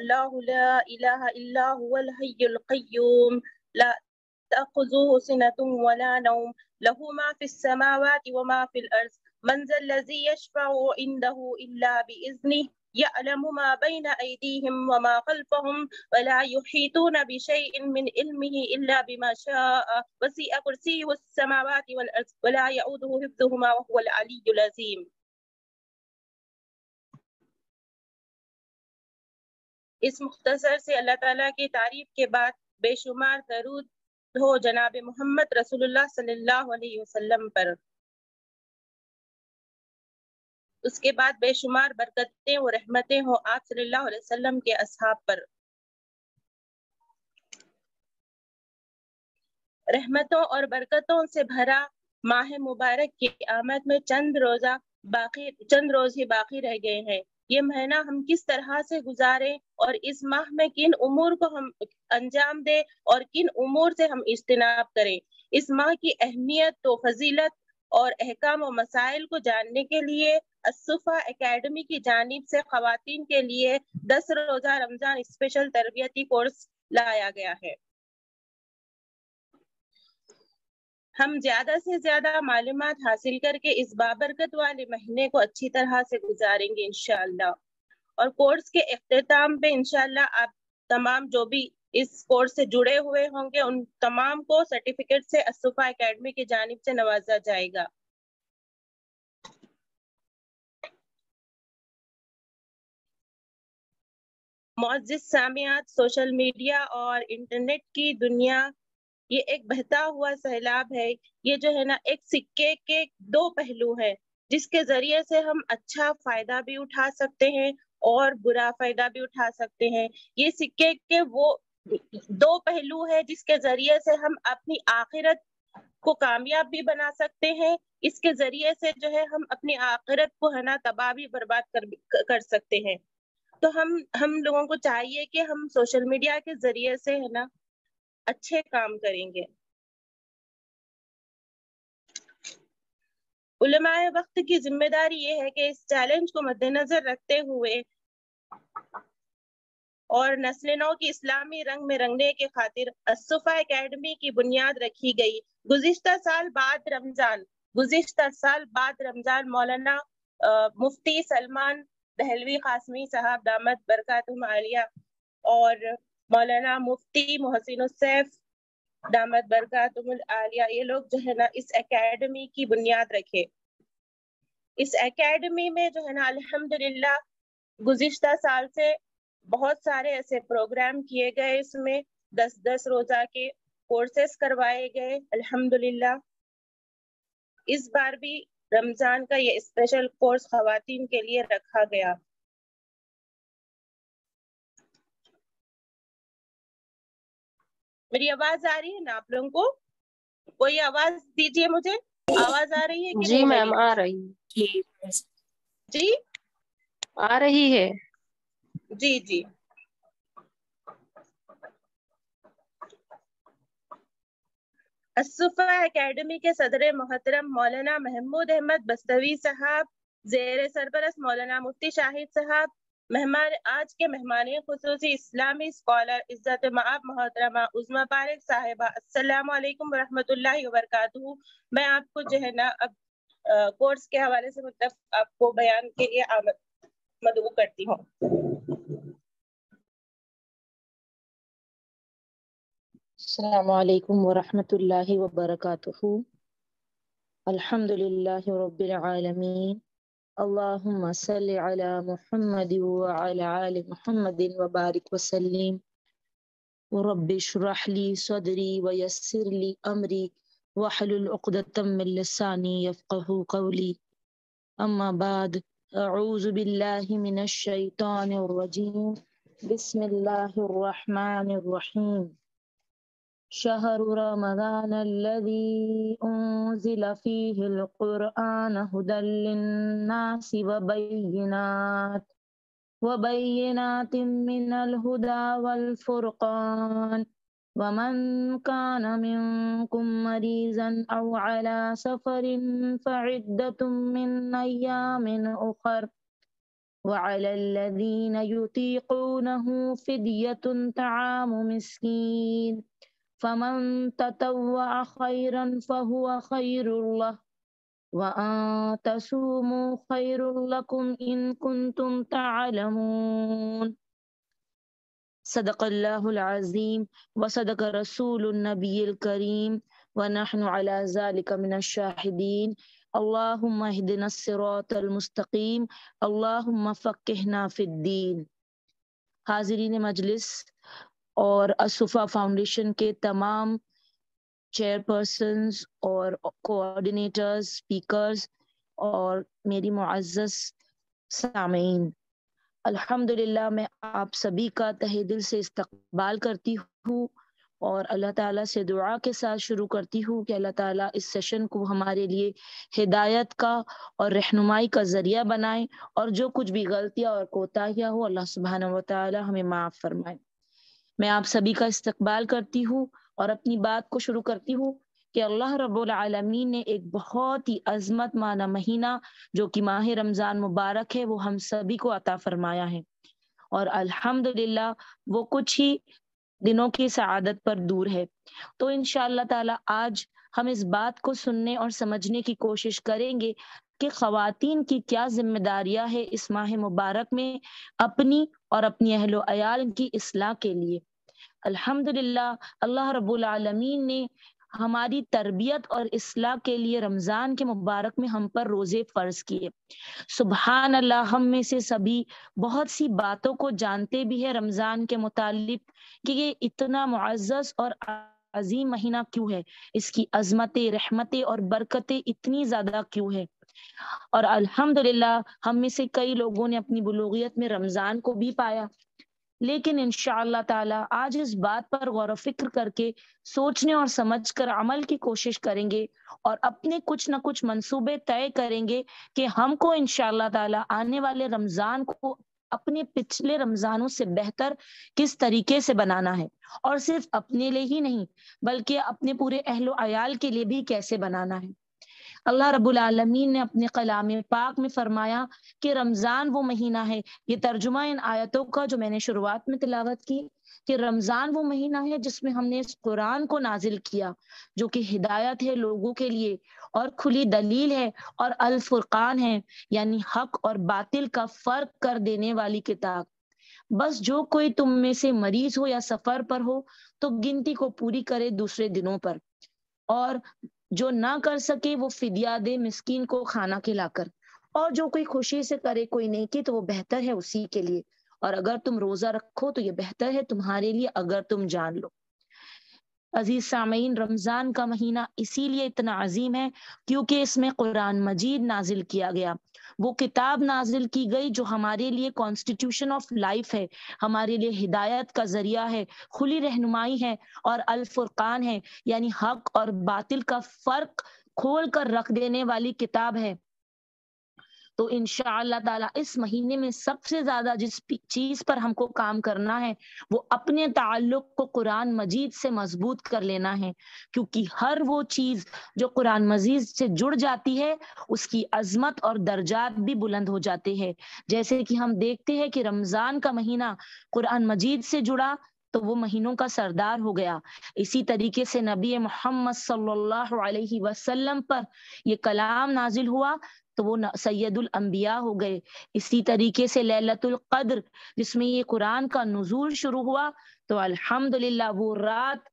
الله لا إله إلا هو الحي القيوم لا تأخذه سنة ولا نوم له ما في السماوات وما في الأرض من ذا الذي يشفع عنده إلا بإذنه يعلم ما بين أيديهم وما خلفهم ولا يحيطون بشيء من علمه إلا بما شاء وسع كرسيه السماوات والأرض ولا يؤوده حفظهما وهو العلي العظيم. اس مختصر سے اللہ تعالیٰ کی تعریف کے بعد بے شمار درود ہو جناب محمد رسول اللہ صلی اللہ علیہ وسلم پر. اس کے بعد بے شمار برکتیں و رحمتیں ہوں آپ صلی اللہ علیہ وسلم کے اصحاب پر. رحمتوں اور برکتوں سے بھرا ماہ مبارک کی آمد میں چند روز ہی باقی رہ گئے ہیں. یہ مہینہ ہم کس طرح سے گزاریں اور اس ماہ میں کن امور کو ہم انجام دیں اور کن امور سے ہم اجتناب کریں. اس ماہ کی اہمیت و فضیلت اور احکام و مسائل کو جاننے کے لیے الصفا اکیڈمی کی جانب سے خواتین کے لیے 10 روزہ رمضان اسپیشل تربیتی کورس لایا گیا ہے. ہم زیادہ سے زیادہ معلومات حاصل کر کے اس بابرکت والے مہینے کو اچھی طرح سے گزاریں گے انشاءاللہ. اور کورس کے اختتام پہ انشاءاللہ آپ تمام جو بھی اس کورس سے جڑے ہوئے ہوں گے ان تمام کو سرٹیفکیٹ سے الصفا اکیڈمی کی جانب سے نوازا جائے گا. معزز سامعات، سوشل میڈیا اور انٹرنیٹ کی دنیا یہ ایک بہتا ہوا سیلاب ہے. یہ جو ہے نا ایک سکے کے دو پہلو ہیں جس کے ذریعے سے ہم اچھا فائدہ بھی اٹھا سکتے ہیں اور برا فائدہ بھی اٹھا سکتے ہیں. یہ سکے کے وہ دو پہلو ہے جس کے ذریعے سے ہم اپنی آخرت کو کامیاب بھی بنا سکتے ہیں. اس کے ذریعے سے جو ہے ہم اپنی آخرت کو ہے نا تباہ بھی برباد کر سکتے ہیں. تو ہم لوگوں کو چاہیے کہ ہم سوشل میڈیا کے ذریعے سے ہے نا اچھے کام کریں گے. علماء وقت کی ذمہ داری یہ ہے کہ اس چیلنج کو مد نظر رکھتے ہوئے اور نسل نو کی اسلامی رنگ میں رنگنے کے خاطر الصفا اکیڈمی کی بنیاد رکھی گئی. گزشتہ سال بعد رمضان مولانا مفتی سلمان دہلوی قاسمی صاحب دامت برکاتہم عالیہ اور مولانا مفتی محسن السیف دامت برکاتہم العالیہ یہ لوگ جو ہے نا اس اکیڈمی کی بنیاد رکھے. اس اکیڈمی میں جو ہے نا الحمدللہ گزشتہ سال سے بہت سارے ایسے پروگرام کیے گئے. اس میں 10 روزہ کے کورسز کروائے گئے الحمدللہ. اس بار بھی رمضان کا یہ اسپیشل کورس خواتین کے لیے رکھا گیا. میری آواز آ رہی ہے نا آپ لوگوں کو؟ کوئی آواز دیجیے مجھے. آواز آ رہی ہے کہ جی نہیں میم میری؟ آ رہی جی آ رہی ہے. جی جی الصفا اکیڈمی کے صدر محترم مولانا محمود احمد بستوی صاحب زیر سرپرست مولانا مفتی شاہد صاحب آج کے مہمان خصوصی اسلامی اسکالر عزت مآب محترمہ عظمی پارک صاحبہ السلام علیکم ورحمۃ اللہ وبرکاتہ. میں آپ کو جو ہے نا اب کورس کے حوالے سے مطلب آپ کو بیان کے لیے مدعو کرتی ہوں. السلام علیکم ورحمۃ اللہ وبرکاتہ. الحمد للہ رب العالمین. اللہم صلی علی محمد وعلی آل محمد وبارک وسلم. رب اشرح لی صدری ویسر لی امری واحلل عقدۃ من لسانی یفقہوا قولی. اما بعد اعوذ باللہ من الشیطان الرجیم. بسم اللہ الرحمن الرحیم. شہر رمضان الذی انزل فیہ القرآن ھدی للناس وبینات من الہدی والفرقان ومن کان منکم مریضا او علی سفر فعدۃ من ایام اخر وعلى الذين يطيقونه فدية طعام مسكين فمن تطوع خيرا فهو خير له وأن تصوموا خير لكم إن كنتم تعلمون صدق الله العظيم وصدق رسول النبي الكريم ونحن على ذلك من الشاهدين اللهم اهدنا الصراط المستقيم اللهم فقهنا في الدين. حاضرین مجلس اور الصفا فاؤنڈیشن کے تمام چیئر پرسنز اور کوآرڈینیٹرز، اسپیکرز اور میری معزز سامعین، الحمدللہ میں آپ سبھی کا تہہ دل سے استقبال کرتی ہوں اور اللہ تعالیٰ سے دعا کے ساتھ شروع کرتی ہوں کہ اللہ تعالیٰ اس سیشن کو ہمارے لیے ہدایت کا اور رہنمائی کا ذریعہ بنائے، اور جو کچھ بھی غلطیاں اور کوتاہیاں ہو اللہ سبحانہ و تعالیٰ ہمیں معاف فرمائے۔ میں آپ سبھی کا استقبال کرتی ہوں اور اپنی بات کو شروع کرتی ہوں کہ اللہ رب العالمین نے ایک بہت ہی عظمت مانا مہینہ جو کہ ماہ رمضان مبارک ہے وہ ہم سبھی کو عطا فرمایا ہے، اور الحمدللہ وہ کچھ ہی دنوں کی سعادت پر دور ہے۔ تو انشاءاللہ تعالی آج ہم اس بات کو سننے اور سمجھنے کی کوشش کریں گے کہ خواتین کی کیا ذمہ داریاں ہے اس ماہ مبارک میں اپنی اور اپنی اہل و عیال کی اصلاح کے لیے۔ الحمدللہ اللہ رب العالمین نے ہماری تربیت اور اصلاح کے لیے رمضان کے مبارک میں ہم پر روزے فرض کیے۔ سبحان اللہ، ہم میں سے سبھی بہت سی باتوں کو جانتے بھی ہیں رمضان کے متعلق کہ یہ اتنا معزز اور عظیم مہینہ کیوں ہے، اس کی عظمتیں، رحمتیں اور برکتیں اتنی زیادہ کیوں ہے، اور الحمدللہ ہم میں سے کئی لوگوں نے اپنی بلوغیت میں رمضان کو بھی پایا۔ لیکن انشاءاللہ تعالی آج اس بات پر غور و فکر کر کے سوچنے اور سمجھ کر عمل کی کوشش کریں گے اور اپنے کچھ نہ کچھ منصوبے طے کریں گے کہ ہم کو انشاءاللہ تعالی آنے والے رمضان کو اپنے پچھلے رمضانوں سے بہتر کس طریقے سے بنانا ہے، اور صرف اپنے لیے ہی نہیں بلکہ اپنے پورے اہل و عیال کے لیے بھی کیسے بنانا ہے۔ اللہ رب العالمین نے اپنے کلام پاک میں فرمایا کہ رمضان وہ مہینہ ہے، یہ ترجمہ ان آیتوں کا جو میں نے شروعات میں تلاوت کی، کہ رمضان وہ مہینہ ہے جس میں ہم نے اس قرآن کو نازل کیا جو کہ ہدایت ہے لوگوں کے لیے اور کھلی دلیل ہے اور الفرقان ہے، یعنی حق اور باطل کا فرق کر دینے والی کتاب۔ بس جو کوئی تم میں سے مریض ہو یا سفر پر ہو تو گنتی کو پوری کرے دوسرے دنوں پر، اور جو نہ کر سکے وہ فدیہ دے مسکین کو کھانا کھلا کر، اور جو کوئی خوشی سے کرے کوئی نیکی تو وہ بہتر ہے اسی کے لیے، اور اگر تم روزہ رکھو تو یہ بہتر ہے تمہارے لیے اگر تم جان لو۔ عزیز سامعین، رمضان کا مہینہ اسی لیے اتنا عظیم ہے کیونکہ اس میں قرآن مجید نازل کیا گیا، وہ کتاب نازل کی گئی جو ہمارے لیے کانسٹیٹیوشن آف لائف ہے، ہمارے لیے ہدایت کا ذریعہ ہے، کھلی رہنمائی ہے اور الفرقان ہے، یعنی حق اور باطل کا فرق کھول کر رکھ دینے والی کتاب ہے۔ تو انشاءاللہ تعالیٰ اس مہینے میں سب سے زیادہ جس چیز پر ہم کو کام کرنا ہے وہ اپنے تعلق کو قرآن مجید سے مضبوط کر لینا ہے، کیونکہ ہر وہ چیز جو قرآن مجید سے جڑ جاتی ہے اس کی عظمت اور درجات بھی بلند ہو جاتے ہیں۔ جیسے کہ ہم دیکھتے ہیں کہ رمضان کا مہینہ قرآن مجید سے جڑا تو وہ مہینوں کا سردار ہو گیا، اسی طریقے سے نبی محمد صلی اللہ علیہ وسلم پر یہ کلام نازل ہوا تو وہ سید الانبیاء ہو گئے، اسی طریقے سے لیلۃ القدر جس میں یہ قرآن کا نزول شروع ہوا تو الحمدللہ وہ رات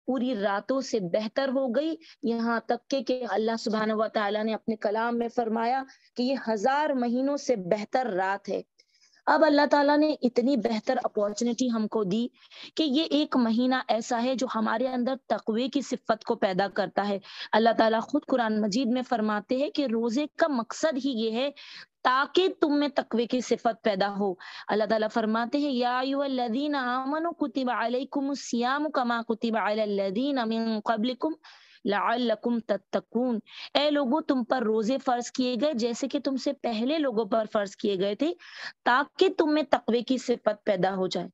پوری راتوں سے بہتر ہو گئی، یہاں تک کہ اللہ سبحانہ و تعالیٰ نے اپنے کلام میں فرمایا کہ یہ 1000 مہینوں سے بہتر رات ہے۔ اب اللہ تعالیٰ نے اتنی بہتر اپورچونٹی ہم کو دی کہ یہ ایک مہینہ ایسا ہے جو ہمارے اندر تقوی کی صفت کو پیدا کرتا ہے۔ اللہ تعالیٰ خود قرآن مجید میں فرماتے ہیں کہ روزے کا مقصد ہی یہ ہے تاکہ تم میں تقوی کی صفت پیدا ہو۔ اللہ تعالیٰ فرماتے ہیں یا ایھا الذین آمنوا کتب علیکم الصیام کما کتب علی الذین من قبلکم لعلکم تتقون، اے لوگوں تم پر روزے فرض کیے گئے جیسے کہ تم سے پہلے لوگوں پر فرض کیے گئے تھے تاکہ تم میں تقوی کی صفت پیدا ہو جائے۔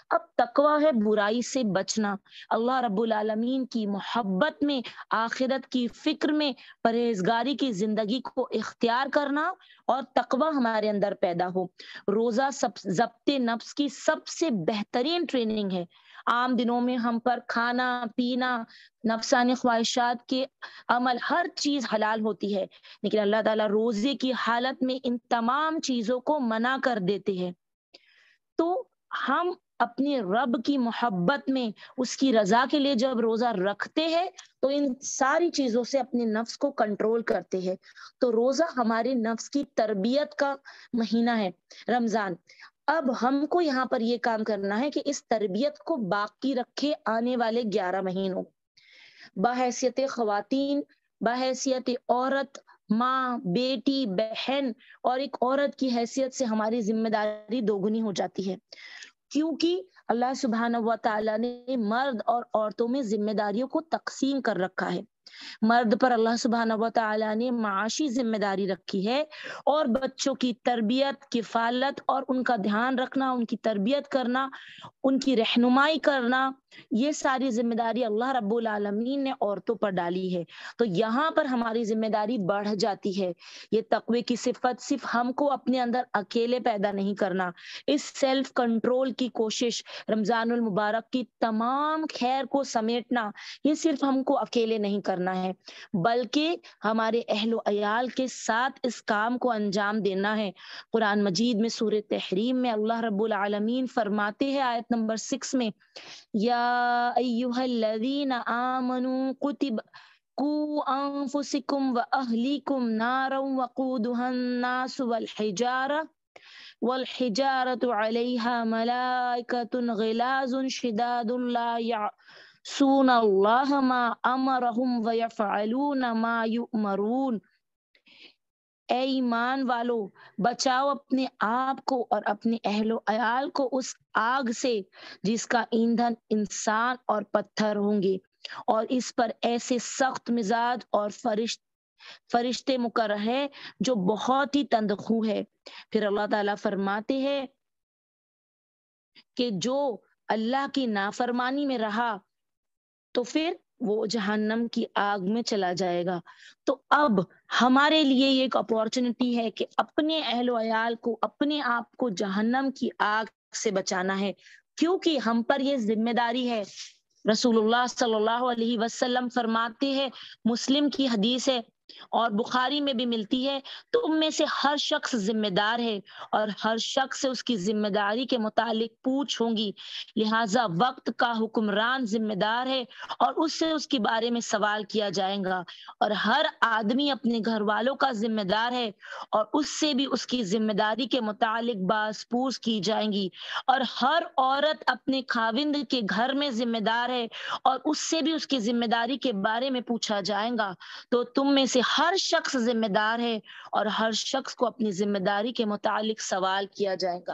اب تقوی ہے برائی سے بچنا، اللہ رب العالمین کی محبت میں، آخرت کی فکر میں، پرہیزگاری کی زندگی کو اختیار کرنا اور تقوی ہمارے اندر پیدا ہو۔ روزہ ضبط نفس کی سب سے بہترین ٹریننگ ہے۔ عام دنوں میں ہم پر کھانا پینا، نفسانی خواہشات کے عمل، ہر چیز حلال ہوتی ہے، لیکن اللہ تعالیٰ روزے کی حالت میں ان تمام چیزوں کو منع کر دیتے ہیں۔ تو ہم اپنے رب کی محبت میں، اس کی رضا کے لیے جب روزہ رکھتے ہیں تو ان ساری چیزوں سے اپنے نفس کو کنٹرول کرتے ہیں۔ تو روزہ ہمارے نفس کی تربیت کا مہینہ ہے، رمضان۔ اب ہم کو یہاں پر یہ کام کرنا ہے کہ اس تربیت کو باقی رکھے آنے والے 11 مہینوں۔ بحیثیت خواتین، بحیثیت عورت، ماں، بیٹی، بہن اور ایک عورت کی حیثیت سے ہماری ذمہ داری دوگنی ہو جاتی ہے، کیونکہ اللہ سبحانہ و تعالیٰ نے مرد اور عورتوں میں ذمہ داریوں کو تقسیم کر رکھا ہے۔ مرد پر اللہ سبحانہ و تعالیٰ نے معاشی ذمہ داری رکھی ہے، اور بچوں کی تربیت، کفالت اور ان کا دھیان رکھنا، ان کی تربیت کرنا، ان کی رہنمائی کرنا، یہ ساری ذمہ داری اللہ رب العالمین نے عورتوں پر ڈالی ہے۔ تو یہاں پر ہماری ذمہ داری بڑھ جاتی ہے۔ یہ تقوی کی صفت صرف ہم کو اپنے اندر اکیلے پیدا نہیں کرنا، اس سیلف کنٹرول کی کوشش، رمضان المبارک کی تمام خیر کو سمیٹنا، یہ صرف ہم کو اکیلے نہیں کرنا ہے، بلکہ ہمارے اہل و عیال کے ساتھ اس کام کو انجام دینا ہے۔ قرآن مجید میں سورہ تحریم میں اللہ رب العالمین فرماتے ہیں آیت نمبر 6 میں، یا ایھا الذین آمنوا کتب قوا انفسکم واہلیکم نارا وقودها الناس والحجارۃ علیہا ملائکۃ غلاظ شداد لا یعصون اللہ ما امرہم ویفعلون ما یؤمرون۔ اے ایمان والو، بچاؤ اپنے آپ کو اور اپنے اہل و عیال کو اس آگ سے جس کا ایندھن انسان اور پتھر ہوں گے، اور اس پر ایسے سخت مزاج اور فرشتے مقرر ہے جو بہت ہی تندخو ہے۔ پھر اللہ تعالیٰ فرماتے ہیں کہ جو اللہ کی نافرمانی میں رہا تو پھر وہ جہنم کی آگ میں چلا جائے گا۔ تو اب ہمارے لیے یہ ایک اپورچونٹی ہے کہ اپنے اہل و عیال کو، اپنے آپ کو جہنم کی آگ سے بچانا ہے، کیونکہ ہم پر یہ ذمہ داری ہے۔ رسول اللہ صلی اللہ علیہ وسلم فرماتے ہیں، مسلم کی حدیث ہے اور بخاری میں بھی ملتی ہے، تم میں سے ہر شخص ذمہ دار ہے اور ہر شخص سے اس کی ذمہ داری کے متعلق پوچھ ہوں گی، لہٰذا وقت کا حکمران ذمہ دار ہے اور اس سے اس کے بارے میں سوال کیا جائے گا، اور ہر آدمی اپنے گھر والوں کا ذمہ دار ہے اور اس سے بھی اس کی ذمہ داری کے متعلق باز پوچھ کی جائیں گی، اور ہر عورت اپنے خاوند کے گھر میں ذمہ دار ہے اور اس سے بھی اس کی ذمہ داری کے بارے میں پوچھا جائے گا۔ تو تم میں سے ہر شخص ذمہ دار ہے اور ہر شخص کو اپنی ذمہ داری کے متعلق سوال کیا جائے گا۔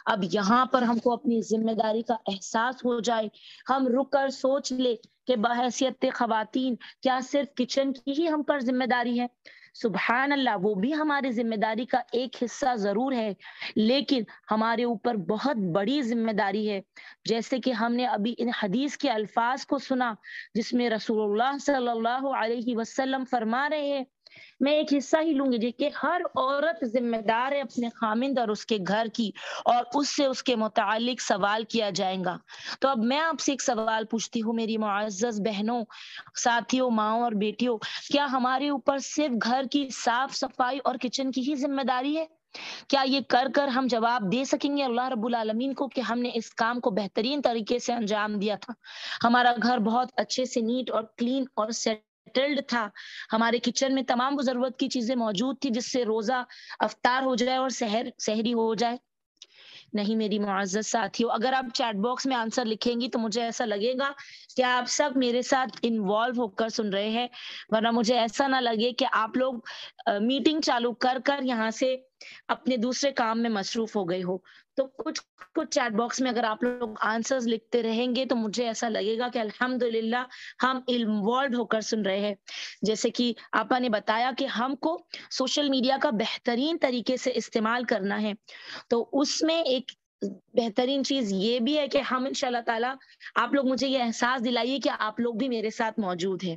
اب یہاں پر ہم کو اپنی ذمہ داری کا احساس ہو جائے، ہم رک کر سوچ لے کہ بحیثیت خواتین کیا صرف کچن کی ہی ہم پر ذمہ داری ہے؟ سبحان اللہ، وہ بھی ہماری ذمہ داری کا ایک حصہ ضرور ہے، لیکن ہمارے اوپر بہت بڑی ذمہ داری ہے، جیسے کہ ہم نے ابھی ان حدیث کے الفاظ کو سنا جس میں رسول اللہ صلی اللہ علیہ وسلم فرما رہے ہیں، میں ایک حصہ ہی لوں گی کہ ہر عورت ذمہ دار ہے اپنے خامند اور اس کے گھر کی، اور اس سے اس کے متعلق سوال کیا جائے گا۔ تو اب میں آپ سے ایک سوال پوچھتی ہوں میری معزز بہنوں، ساتھیوں، ماؤں اور بیٹیوں، کیا ہمارے اوپر صرف گھر کی صاف صفائی اور کچن کی ہی ذمہ داری ہے؟ کیا یہ کر کر ہم جواب دے سکیں گے اللہ رب العالمین کو کہ ہم نے اس کام کو بہترین طریقے سے انجام دیا تھا، ہمارا گھر بہت اچھے سے نیٹ اور کلین اور سیٹلڈ تھا، ہمارے کچن میں تمام وہ ضرورت کی چیزیں موجود تھی جس سے روزہ افطار ہو جائے اور سحری ہو جائے؟ نہیں میری معزز ساتھیوں، اگر آپ چیٹ باکس میں آنسر لکھیں گی تو مجھے ایسا لگے گا کہ آپ سب میرے ساتھ انوالو ہو کر سن رہے ہیں، ورنہ مجھے ایسا نہ لگے کہ آپ لوگ میٹنگ چالو کر کر یہاں سے اپنے دوسرے کام میں مصروف ہو گئے ہو۔ تو کچھ چیٹ باکس میں اگر آپ لوگ آنسرز لکھتے رہیں گے تو مجھے ایسا لگے گا کہ الحمدللہ ہم انوالو ہو کر سن رہے ہیں۔ جیسے کہ آپا نے بتایا کہ ہم کو سوشل میڈیا کا بہترین طریقے سے استعمال کرنا ہے، تو اس میں ایک بہترین چیز یہ بھی ہے کہ ہم انشاءاللہ تعالیٰ آپ لوگ مجھے یہ احساس دلائیے کہ آپ لوگ بھی میرے ساتھ موجود ہیں.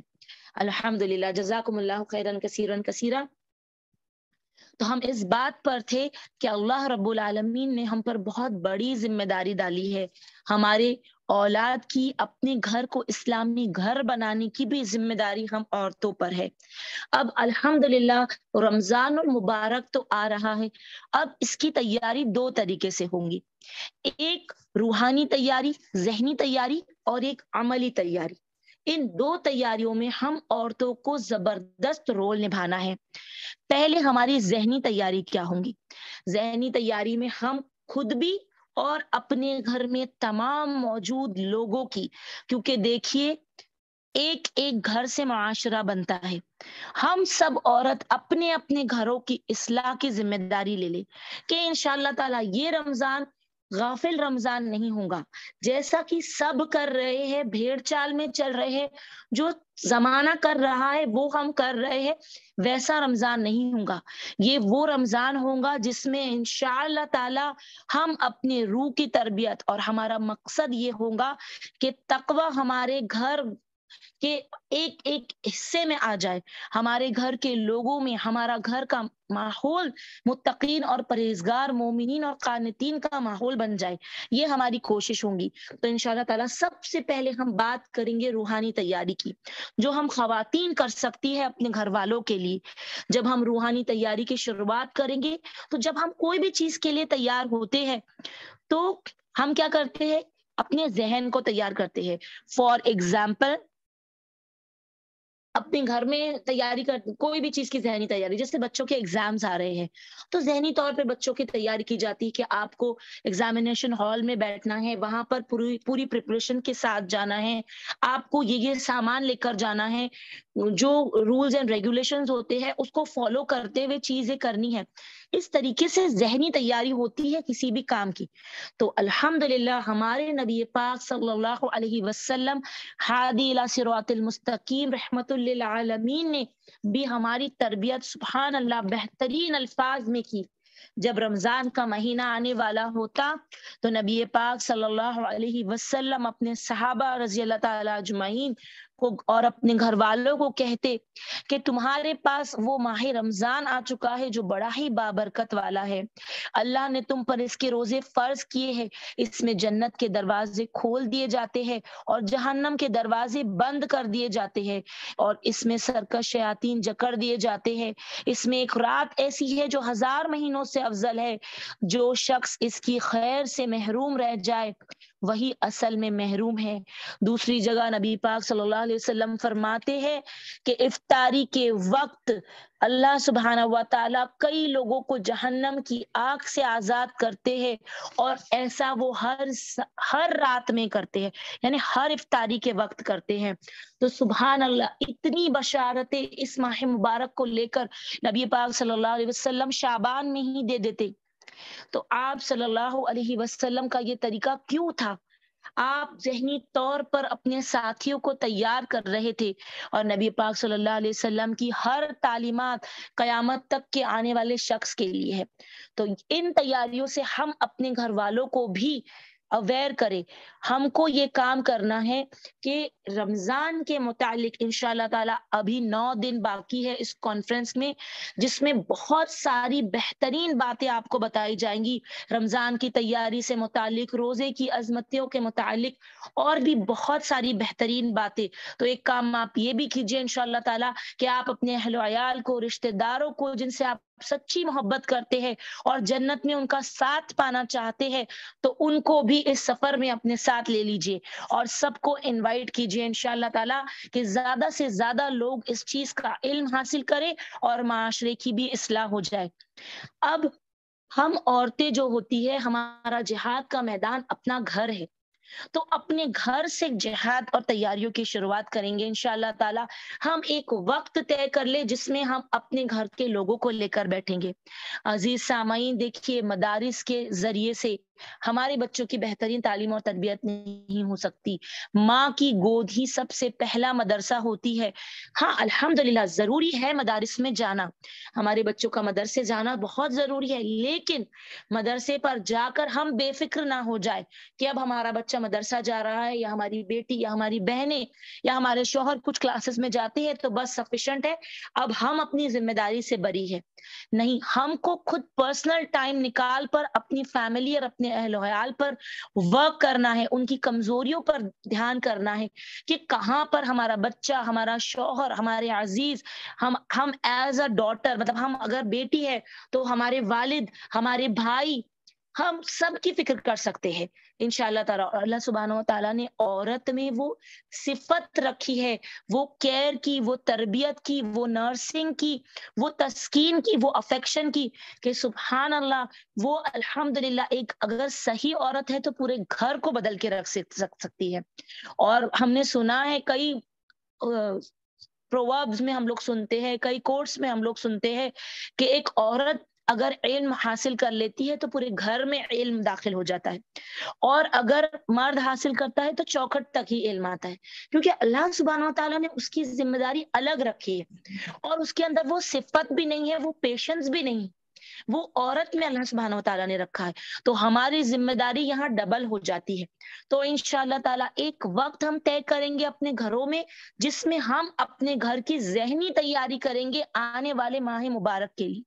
الحمدللہ، جزاکم اللہ خیرن کثیرن کثیرا. تو ہم اس بات پر تھے کہ اللہ رب العالمین نے ہم پر بہت بڑی ذمہ داری ڈالی ہے. ہمارے اولاد کی اپنے گھر کو اسلامی گھر بنانے کی بھی ذمہ داری ہم عورتوں پر ہے. اب الحمدللہ رمضان المبارک تو آ رہا ہے. اب اس کی تیاری دو طریقے سے ہوں گی، ایک روحانی تیاری، ذہنی تیاری، اور ایک عملی تیاری. ان دو تیاریوں میں ہم عورتوں کو زبردست رول نبھانا ہے. پہلے ہماری ذہنی تیاری کیا ہوں گی؟ ذہنی تیاری میں ہم خود بھی اور اپنے گھر میں تمام موجود لوگوں کی، کیونکہ دیکھیے ایک ایک گھر سے معاشرہ بنتا ہے. ہم سب عورت اپنے اپنے گھروں کی اصلاح کی ذمہ داری لے لیں کہ انشاءاللہ تعالیٰ یہ رمضان غافل رمضان نہیں ہوگا. جیسا کہ سب کر رہے ہیں، بھیڑ چال میں چل رہے ہیں، جو زمانہ کر رہا ہے وہ ہم کر رہے ہیں، ویسا رمضان نہیں ہوگا. یہ وہ رمضان ہوگا جس میں انشاءاللہ تعالی ہم اپنے روح کی تربیت، اور ہمارا مقصد یہ ہوگا کہ تقوی ہمارے گھر کہ ایک ایک حصے میں آ جائے، ہمارے گھر کے لوگوں میں ہمارا گھر کا ماحول متقین اور پرہیزگار مومنین اور قانتین کا ماحول بن جائے. یہ ہماری کوشش ہوگی. تو انشاءاللہ تعالیٰ سب سے پہلے ہم بات کریں گے روحانی تیاری کی، جو ہم خواتین کر سکتی ہے اپنے گھر والوں کے لیے. جب ہم روحانی تیاری کی شروعات کریں گے تو جب ہم کوئی بھی چیز کے لیے تیار ہوتے ہیں تو ہم کیا کرتے ہیں؟ اپنے ذہن کو تیار کرتے ہیں. فار ایگزامپل اپنے گھر میں تیاری کرتے، کوئی بھی چیز کی ذہنی تیاری، جیسے بچوں کے ایگزامز آ رہے ہیں تو ذہنی طور پہ بچوں کی تیاری کی جاتی ہے کہ آپ کو ایگزامینیشن ہال میں بیٹھنا ہے، وہاں پر پوری پریپریشن کے ساتھ جانا ہے، آپ کو یہ سامان لے کر جانا ہے، جو رولز اینڈ ریگولیشنز ہوتے ہیں اس کو فالو کرتے ہوئے چیزیں کرنی ہے. اس طریقے سے ذہنی تیاری ہوتی ہے کسی بھی کام کی. تو الحمدللہ ہمارے نبی پاک صلی اللہ علیہ وسلم ہادی الی صراط المستقیم رحمت للعالمین نے بھی ہماری تربیت سبحان اللہ بہترین الفاظ میں کی. جب رمضان کا مہینہ آنے والا ہوتا تو نبی پاک صلی اللہ علیہ وسلم اپنے صحابہ رضی اللہ تعالی اجمعین کو اور اپنے گھر والوں کو کہتے کہ تمہارے پاس وہ ماہ رمضان آ چکا ہے جو بڑا ہی بابرکت والا ہے. اللہ نے تم پر اس کے روزے فرض کیے ہیں. اس میں جنت کے دروازے کھول دیے جاتے ہیں اور جہنم کے دروازے بند کر دیے جاتے ہیں، اور اس میں سرکش شیاطین جکڑ دیے جاتے ہیں. اس میں ایک رات ایسی ہے جو 1000 مہینوں سے افضل ہے. جو شخص اس کی خیر سے محروم رہ جائے وہی اصل میں محروم ہے. دوسری جگہ نبی پاک صلی اللہ علیہ وسلم فرماتے ہیں کہ افطاری کے وقت اللہ سبحانہ و تعالیٰ کئی لوگوں کو جہنم کی آگ سے آزاد کرتے ہیں، اور ایسا وہ ہر رات میں کرتے ہیں، یعنی ہر افطاری کے وقت کرتے ہیں. تو سبحان اللہ اتنی بشارتیں اس ماہ مبارک کو لے کر نبی پاک صلی اللہ علیہ وسلم شعبان میں ہی دے دیتے. تو آپ صلی اللہ علیہ وسلم کا یہ طریقہ کیوں تھا؟ آپ ذہنی طور پر اپنے ساتھیوں کو تیار کر رہے تھے، اور نبی پاک صلی اللہ علیہ وسلم کی ہر تعلیمات قیامت تک کے آنے والے شخص کے لیے ہے. تو ان تیاریوں سے ہم اپنے گھر والوں کو بھی اویئر کرے. ہم کو یہ کام کرنا ہے کہ رمضان کے متعلق انشاءاللہ تعالیٰ ابھی 9 دن باقی ہے اس کانفرنس میں، جس میں بہت ساری بہترین باتیں آپ کو بتائی جائیں گی رمضان کی تیاری سے متعلق، روزے کی عظمتوں کے متعلق، اور بھی بہت ساری بہترین باتیں. تو ایک کام آپ یہ بھی کیجئے انشاءاللہ تعالیٰ کہ آپ اپنے اہل و عیال کو، رشتہ داروں کو جن سے آپ سچی محبت کرتے ہیں اور جنت میں ان کا ساتھ پانا چاہتے ہیں، تو ان کو بھی اس سفر میں اپنے ساتھ لے لیجئے اور سب کو انوائٹ کیجئے انشاءاللہ تعالیٰ کہ زیادہ سے زیادہ لوگ اس چیز کا علم حاصل کریں اور معاشرے کی بھی اصلاح ہو جائے. اب ہم عورتیں جو ہوتی ہے، ہمارا جہاد کا میدان اپنا گھر ہے، تو اپنے گھر سے جہاد اور تیاریوں کی شروعات کریں گے انشاءاللہ تعالی. ہم ایک وقت طے کر لیں جس میں ہم اپنے گھر کے لوگوں کو لے کر بیٹھیں گے. عزیز سامعین دیکھیے، مدارس کے ذریعے سے ہمارے بچوں کی بہترین تعلیم اور تربیت نہیں ہو سکتی، ماں کی گود ہی سب سے پہلا مدرسہ ہوتی ہے۔ ہاں الحمدللہ ضروری ہے مدارس میں جانا، ہمارے بچوں کا مدرسے جانا بہت ضروری ہے، لیکن مدرسے پر جا کر ہم بے فکر نہ ہو جائے کہ اب ہمارا بچہ مدرسہ جا رہا ہے، یا ہماری بیٹی یا ہماری بہنیں یا ہمارے شوہر کچھ کلاسز میں جاتے ہیں تو بس سفیشینٹ ہے، اب ہم اپنی ذمہ داری سے بری ہے۔ نہیں، ہم کو خود پرسنل ٹائم نکال پر اپنی فیملی اور اپنے اہل و عیال پر ورک کرنا ہے، ان کی کمزوریوں پر دھیان کرنا ہے کہ کہاں پر ہمارا بچہ، ہمارا شوہر، ہمارے عزیز، ہم ایز اے ڈاٹر، مطلب ہم اگر بیٹی ہے تو ہمارے والد، ہمارے بھائی، ہم سب کی فکر کر سکتے ہیں انشاءاللہ تعالیٰ۔ اور اللہ سبحانہ و تعالیٰ نے عورت میں وہ صفت رکھی ہے، وہ کیئر کی، وہ تربیت کی، وہ نرسنگ کی، وہ تسکین کی، وہ افیکشن کی، کہ سبحان اللہ وہ الحمدللہ ایک اگر صحیح عورت ہے تو پورے گھر کو بدل کے رکھ سکتی ہے۔ اور ہم نے سنا ہے کئی پرووربز میں ہم لوگ سنتے ہیں، کئی کوٹس میں ہم لوگ سنتے ہیں کہ ایک عورت اگر علم حاصل کر لیتی ہے تو پورے گھر میں علم داخل ہو جاتا ہے، اور اگر مرد حاصل کرتا ہے تو چوکھٹ تک ہی علم آتا ہے، کیونکہ اللہ سبحانہ و تعالیٰ نے اس کی ذمہ داری الگ رکھی ہے، اور اس کے اندر وہ صفت بھی نہیں ہے، وہ پیشنس بھی نہیں، وہ عورت میں اللہ سبحانہ و تعالیٰ نے رکھا ہے، تو ہماری ذمہ داری یہاں ڈبل ہو جاتی ہے۔ تو انشاءاللہ تعالیٰ ایک وقت ہم طے کریں گے اپنے گھروں میں جس میں ہم اپنے گھر کی ذہنی تیاری کریں گے آنے والے ماہ مبارک کے لیے،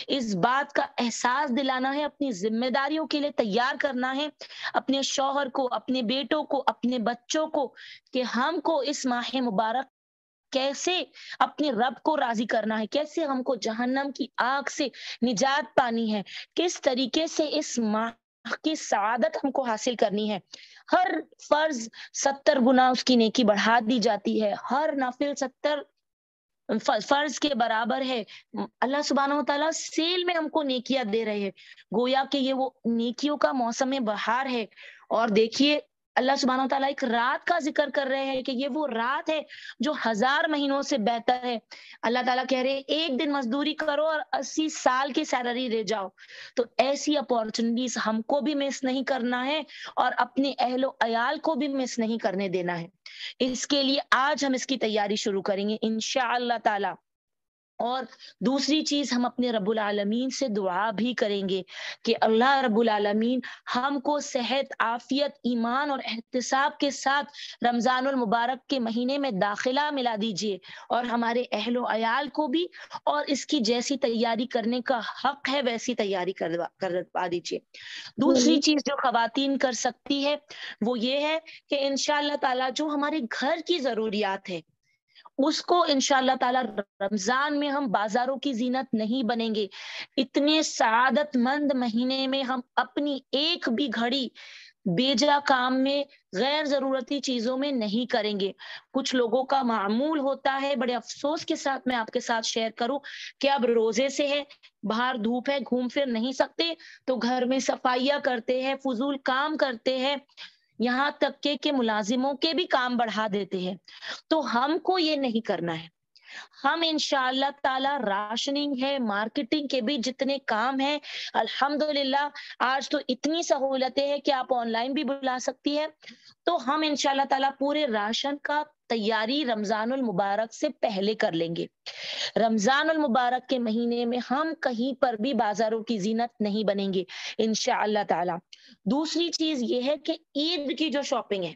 اس بات کا احساس دلانا ہے، اپنی ذمہ داریوں کے لیے تیار کرنا ہے اپنے شوہر کو، اپنے بیٹوں کو، اپنے بچوں کو، کہ ہم کو اس ماہ مبارک کیسے اپنے رب کو راضی کرنا ہے، کیسے ہم کو جہنم کی آگ سے نجات پانی ہے، کس طریقے سے اس ماہ کی سعادت ہم کو حاصل کرنی ہے۔ ہر فرض 70 گنا اس کی نیکی بڑھا دی جاتی ہے، ہر نافل 70 فرض کے برابر ہے۔ اللہ سبحانہ و تعالیٰ سیل میں ہم کو نیکیاں دے رہے ہیں، گویا کہ یہ وہ نیکیوں کا موسم بہار ہے۔ اور دیکھیے اللہ سبحانہ و تعالیٰ ایک رات کا ذکر کر رہے ہیں کہ یہ وہ رات ہے جو 1000 مہینوں سے بہتر ہے۔ اللہ تعالیٰ کہہ رہے ہیں ایک دن مزدوری کرو اور 80 سال کی سیلری لے جاؤ۔ تو ایسی اپورچونٹیز ہم کو بھی مس نہیں کرنا ہے، اور اپنے اہل و عیال کو بھی مس نہیں کرنے دینا ہے۔ اس کے لیے آج ہم اس کی تیاری شروع کریں گے انشاءاللہ تعالی۔ اور دوسری چیز ہم اپنے رب العالمین سے دعا بھی کریں گے کہ اللہ رب العالمین ہم کو صحت، عافیت، ایمان اور احتساب کے ساتھ رمضان المبارک کے مہینے میں داخلہ ملا دیجیے، اور ہمارے اہل و عیال کو بھی، اور اس کی جیسی تیاری کرنے کا حق ہے ویسی تیاری کروا دیجیے۔ دوسری چیز جو خواتین کر سکتی ہے وہ یہ ہے کہ انشاءاللہ تعالی جو ہمارے گھر کی ضروریات ہے اس کو انشاءاللہ تعالی رمضان میں ہم بازاروں کی زینت نہیں بنیں گے، اتنے سعادت مند مہینے میں ہم اپنی ایک بھی گھڑی بیجا کام میں، غیر ضرورتی چیزوں میں نہیں کریں گے۔ کچھ لوگوں کا معمول ہوتا ہے، بڑے افسوس کے ساتھ میں آپ کے ساتھ شیئر کروں کہ اب روزے سے ہے، باہر دھوپ ہے، گھوم پھر نہیں سکتے تو گھر میں صفائیاں کرتے ہیں، فضول کام کرتے ہیں، یہاں تک کہ ملازموں کے بھی کام بڑھا دیتے ہیں۔ تو ہم کو یہ نہیں کرنا ہے، ہم انشاءاللہ تعالی راشننگ ہے، مارکیٹنگ کے بھی جتنے کام ہیں الحمدللہ آج تو اتنی سہولتیں ہیں کہ آپ آن لائن بھی بلا سکتی ہے، تو ہم انشاءاللہ تعالی پورے راشن کا تیاری رمضان المبارک سے پہلے کر لیں گے۔ رمضان المبارک کے مہینے میں ہم کہیں پر بھی بازاروں کی زینت نہیں بنیں گے انشاءاللہ تعالی۔ دوسری چیز یہ ہے کہ عید کی جو شاپنگ ہے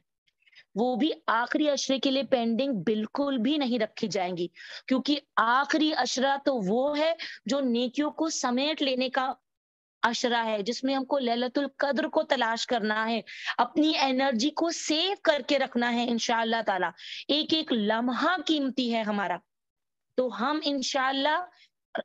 وہ بھی آخری عشرے کے لیے پینڈنگ بالکل بھی نہیں رکھی جائیں گی، کیونکہ آخری عشرہ تو وہ ہے جو نیکیوں کو سمیٹ لینے کا عشرہ ہے، جس میں ہم کو لیلۃ القدر کو تلاش کرنا ہے، اپنی انرجی کو سیو کر کے رکھنا ہے انشاءاللہ تعالی، ایک ایک لمحہ قیمتی ہے ہمارا۔ تو ہم انشاءاللہ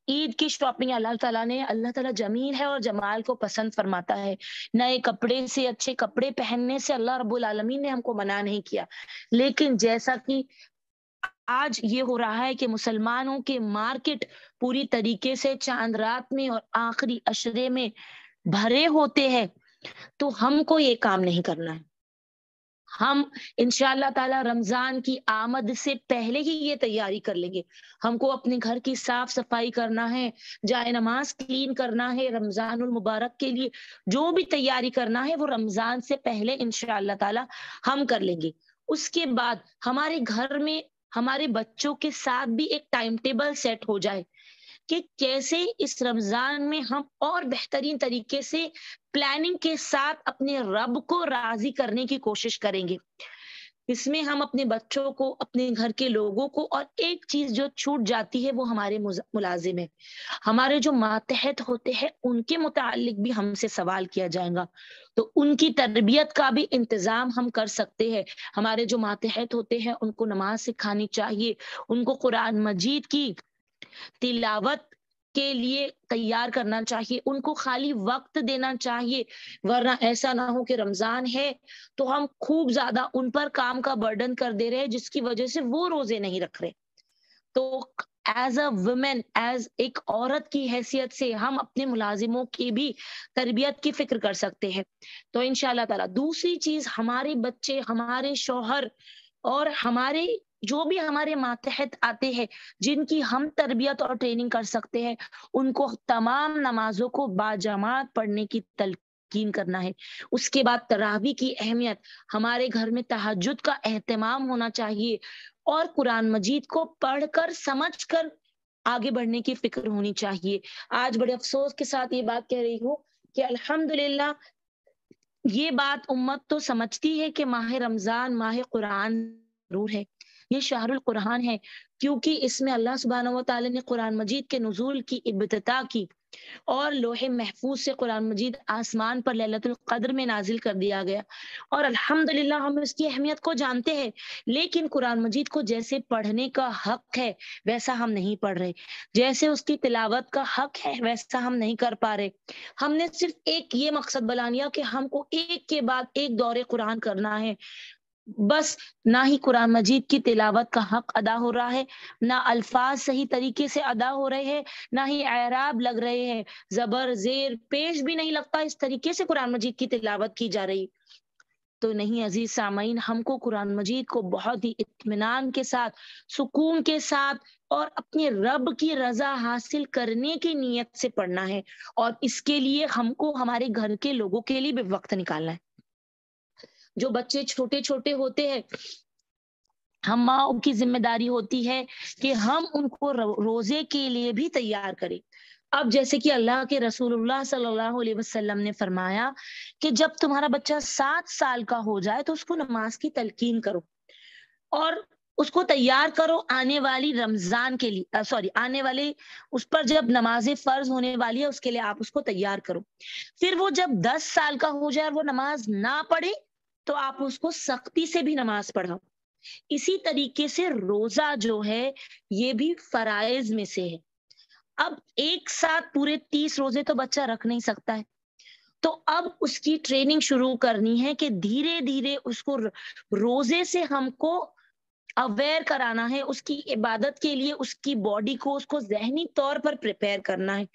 عید کی شاپنگ اللہ تعالیٰ جمیل ہے اور جمال کو پسند فرماتا ہے، نئے کپڑے سے، اچھے کپڑے پہننے سے اللہ رب العالمین نے ہم کو منع نہیں کیا، لیکن جیسا کہ آج یہ ہو رہا ہے کہ مسلمانوں کے مارکیٹ پوری طریقے سے چاند رات میں اور آخری عشرے میں بھرے ہوتے ہیں، تو ہم کو یہ کام نہیں کرنا ہے۔ ہم انشاءاللہ تعالی رمضان کی آمد سے پہلے ہی یہ تیاری کر لیں گے. ہم کو اپنے گھر کی صاف صفائی کرنا ہے، جائے نماز کلین کرنا ہے، رمضان المبارک کے لیے جو بھی تیاری کرنا ہے وہ رمضان سے پہلے انشاءاللہ تعالی ہم کر لیں گے. اس کے بعد ہمارے گھر میں ہمارے بچوں کے ساتھ بھی ایک ٹائم ٹیبل سیٹ ہو جائے کہ کیسے اس رمضان میں ہم اور بہترین طریقے سے پلاننگ کے ساتھ اپنے رب کو راضی کرنے کی کوشش کریں گے. اس میں ہم اپنے بچوں کو، اپنے گھر کے لوگوں کو، اور ایک چیز جو چھوٹ جاتی ہے وہ ہمارے ملازم ہیں، ہمارے جو ماتحت ہوتے ہیں ان کے متعلق بھی ہم سے سوال کیا جائے گا، تو ان کی تربیت کا بھی انتظام ہم کر سکتے ہیں. ہمارے جو ماتحت ہوتے ہیں ان کو نماز سکھانی چاہیے، ان کو قرآن مجید کی تلاوت کے لیے تیار کرنا چاہیے، ان کو خالی وقت دینا چاہیے، ورنہ ایسا نہ ہو کہ رمضان ہے تو ہم خوب زیادہ ان پر کام کا برڈن کر دے رہے جس کی وجہ سے وہ روزے نہیں رکھ رہے. تو ایز اے وومن، ایز ایک عورت کی حیثیت سے ہم اپنے ملازموں کی بھی تربیت کی فکر کر سکتے ہیں. تو انشاءاللہ تعالیٰ دوسری چیز، ہمارے بچے، ہمارے شوہر اور ہمارے جو بھی ہمارے ماتحت آتے ہیں جن کی ہم تربیت اور ٹریننگ کر سکتے ہیں، ان کو تمام نمازوں کو باجماعت پڑھنے کی تلقین کرنا ہے. اس کے بعد تراویح کی اہمیت، ہمارے گھر میں تہجد کا اہتمام ہونا چاہیے اور قرآن مجید کو پڑھ کر سمجھ کر آگے بڑھنے کی فکر ہونی چاہیے. آج بڑے افسوس کے ساتھ یہ بات کہہ رہی ہوں کہ الحمدللہ یہ بات امت تو سمجھتی ہے کہ ماہ رمضان ماہ قرآن ضرور ہے، یہ شہر القرآن ہے، کیونکہ اس میں اللہ سبحانہ و تعالی نے قرآن مجید کے نزول کی ابتدا کی اور لوح محفوظ سے قرآن مجید آسمان پر لیلۃ القدر میں نازل کر دیا گیا. اور الحمدللہ ہم اس کی اہمیت کو جانتے ہیں، لیکن قرآن مجید کو جیسے پڑھنے کا حق ہے ویسا ہم نہیں پڑھ رہے، جیسے اس کی تلاوت کا حق ہے ویسا ہم نہیں کر پا رہے. ہم نے صرف ایک یہ مقصد بنا لیا کہ ہم کو ایک کے بعد ایک دور قرآن کرنا ہے، بس نہ ہی قرآن مجید کی تلاوت کا حق ادا ہو رہا ہے، نہ الفاظ صحیح طریقے سے ادا ہو رہے ہیں، نہ ہی اعراب لگ رہے ہیں، زبر زیر پیش بھی نہیں لگتا، اس طریقے سے قرآن مجید کی تلاوت کی جا رہی. تو نہیں عزیز سامعین، ہم کو قرآن مجید کو بہت ہی اطمینان کے ساتھ، سکون کے ساتھ اور اپنے رب کی رضا حاصل کرنے کی نیت سے پڑھنا ہے، اور اس کے لیے ہم کو ہمارے گھر کے لوگوں کے لیے بھی وقت نکالنا ہے. جو بچے چھوٹے چھوٹے ہوتے ہیں، ہم ماں کی ذمہ داری ہوتی ہے کہ ہم ان کو روزے کے لیے بھی تیار کریں. اب جیسے کہ اللہ کے رسول اللہ صلی اللہ علیہ وسلم نے فرمایا کہ جب تمہارا بچہ 7 سال کا ہو جائے تو اس کو نماز کی تلقین کرو اور اس کو تیار کرو آنے والی رمضان کے لیے، آنے والے اس پر جب نمازیں فرض ہونے والی ہے اس کے لیے آپ اس کو تیار کرو. پھر وہ جب 10 سال کا ہو جائے اور وہ نماز نہ پڑھے تو آپ اس کو سختی سے بھی نماز پڑھاؤ. اسی طریقے سے روزہ جو ہے یہ بھی فرائض میں سے ہے. اب ایک ساتھ پورے 30 روزے تو بچہ رکھ نہیں سکتا ہے، تو اب اس کی ٹریننگ شروع کرنی ہے کہ دھیرے دھیرے اس کو روزے سے ہم کو اویئر کرانا ہے، اس کی عبادت کے لیے اس کی باڈی کو، اس کو ذہنی طور پر پریپئر کرنا ہے.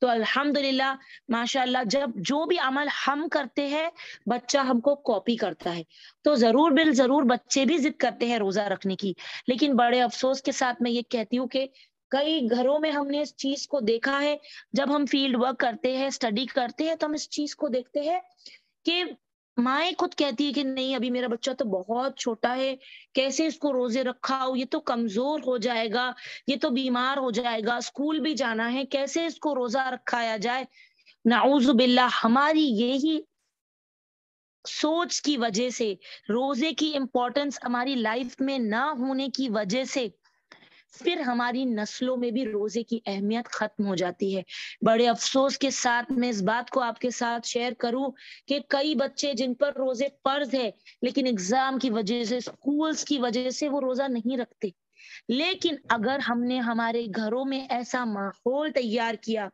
تو الحمدللہ ماشاءاللہ جب جو بھی عمل ہم کرتے ہیں بچہ ہم کو کاپی کرتا ہے. تو ضرور بالضرور بچے بھی ضد کرتے ہیں روزہ رکھنے کی، لیکن بڑے افسوس کے ساتھ میں یہ کہتی ہوں کہ کئی گھروں میں ہم نے اس چیز کو دیکھا ہے، جب ہم فیلڈ ورک کرتے ہیں، اسٹڈی کرتے ہیں، تو ہم اس چیز کو دیکھتے ہیں کہ مائیں خود کہتی ہے کہ نہیں ابھی میرا بچہ تو بہت چھوٹا ہے، کیسے اس کو روزے رکھاؤ، یہ تو کمزور ہو جائے گا، یہ تو بیمار ہو جائے گا، اسکول بھی جانا ہے، کیسے اس کو روزہ رکھایا جائے. نعوذ باللہ ہماری یہی سوچ کی وجہ سے، روزے کی امپورٹنس ہماری لائف میں نہ ہونے کی وجہ سے پھر ہماری نسلوں میں بھی روزے کی اہمیت ختم ہو جاتی ہے. بڑے افسوس کے ساتھ میں اس بات کو آپ کے ساتھ شیئر کروں کہ کئی بچے جن پر روزے فرض ہے لیکن اگزام کی وجہ سے، اسکولز کی وجہ سے وہ روزہ نہیں رکھتے. لیکن اگر ہم نے ہمارے گھروں میں ایسا ماحول تیار کیا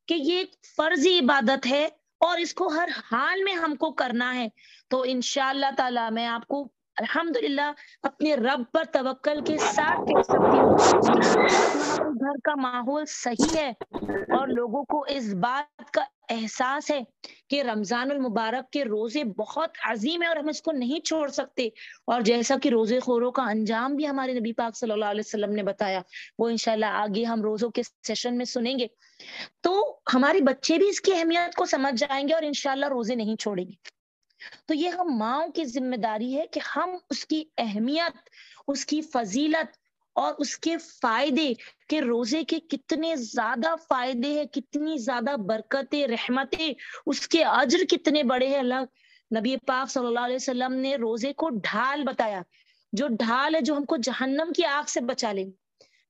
کہ یہ فرضی عبادت ہے اور اس کو ہر حال میں ہم کو کرنا ہے، تو انشاءاللہ تعالی میں آپ کو الحمدللہ اپنے رب پر توکل کے ساتھ کہہ سکتی ہوں کہ اگر ہمارے گھر کا ماحول صحیح ہے اور لوگوں کو اس بات کا احساس ہے کہ رمضان المبارک کے روزے بہت عظیم ہے اور ہم اس کو نہیں چھوڑ سکتے، اور جیسا کہ روزے خوروں کا انجام بھی ہمارے نبی پاک صلی اللہ علیہ وسلم نے بتایا، وہ انشاءاللہ آگے ہم روزوں کے سیشن میں سنیں گے، تو ہمارے بچے بھی اس کی اہمیت کو سمجھ جائیں گے اور انشاءاللہ روزے نہیں چھوڑیں گے۔ تو یہ ہم ماؤں کی ذمہ داری ہے کہ ہم اس کی اہمیت، اس کی فضیلت اور اس کے فائدے، کہ روزے کے کتنے زیادہ فائدے ہیں، کتنی زیادہ برکتیں، رحمتیں، اس کے اجر کتنے بڑے ہیں۔ اللہ نبی پاک صلی اللہ علیہ وسلم نے روزے کو ڈھال بتایا، جو ڈھال ہے جو ہم کو جہنم کی آگ سے بچا لے۔